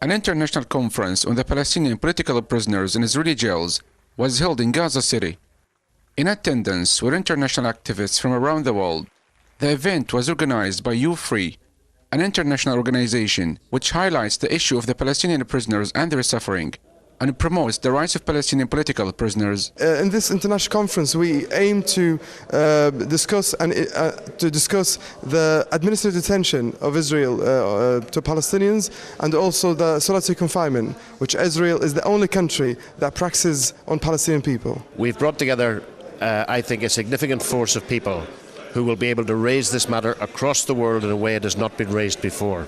An international conference on the Palestinian political prisoners in Israeli jails was held in Gaza City. In attendance were international activists from around the world. The event was organized by U-Free, an international organization which highlights the issue of the Palestinian prisoners and their suffering, and promotes the rights of Palestinian political prisoners. In this international conference, we aim to discuss the administrative detention of Israel to Palestinians, and also the solitary confinement, which Israel is the only country that practices on Palestinian people. We've brought together, I think, a significant force of people who will be able to raise this matter across the world in a way it has not been raised before.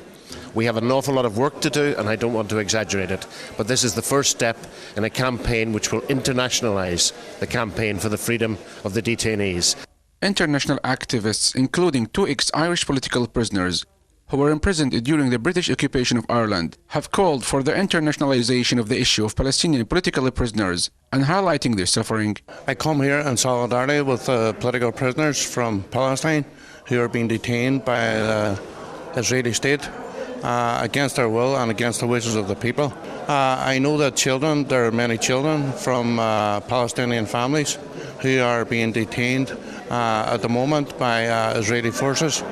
We have an awful lot of work to do, and I don't want to exaggerate it, but this is the first step in a campaign which will internationalise the campaign for the freedom of the detainees. International activists, including 2 ex-Irish political prisoners who were imprisoned during the British occupation of Ireland, have called for the internationalization of the issue of Palestinian political prisoners and highlighting their suffering. I come here in solidarity with political prisoners from Palestine who are being detained by the Israeli state against their will and against the wishes of the people. I know that there are many children from Palestinian families who are being detained at the moment by Israeli forces.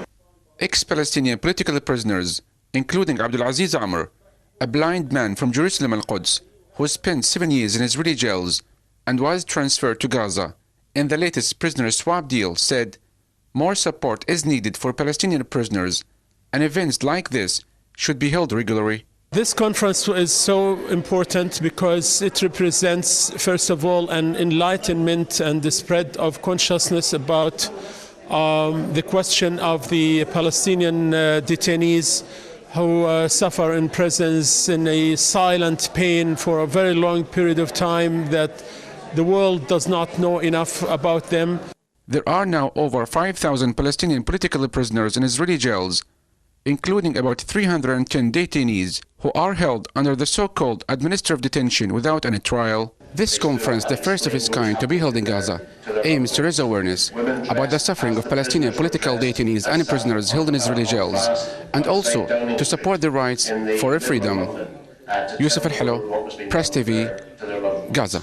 Ex-Palestinian political prisoners, including Abdulaziz Amr, a blind man from Jerusalem al-Quds, who spent 7 years in Israeli jails and was transferred to Gaza in the latest prisoner swap deal, said more support is needed for Palestinian prisoners, and events like this should be held regularly. This conference is so important because it represents, first of all, an enlightenment and the spread of consciousness about the question of the Palestinian detainees who suffer in prisons in a silent pain for a very long period of time, that the world does not know enough about them. There are now over 5,000 Palestinian political prisoners in Israeli jails, including about 310 detainees who are held under the so-called administrative detention without any trial. This conference, the first of its kind to be held in Gaza, aims to raise awareness about the suffering of Palestinian political detainees and prisoners held in Israeli jails, and also to support their rights for freedom. Yusuf Al-Halo, PressTV, Gaza.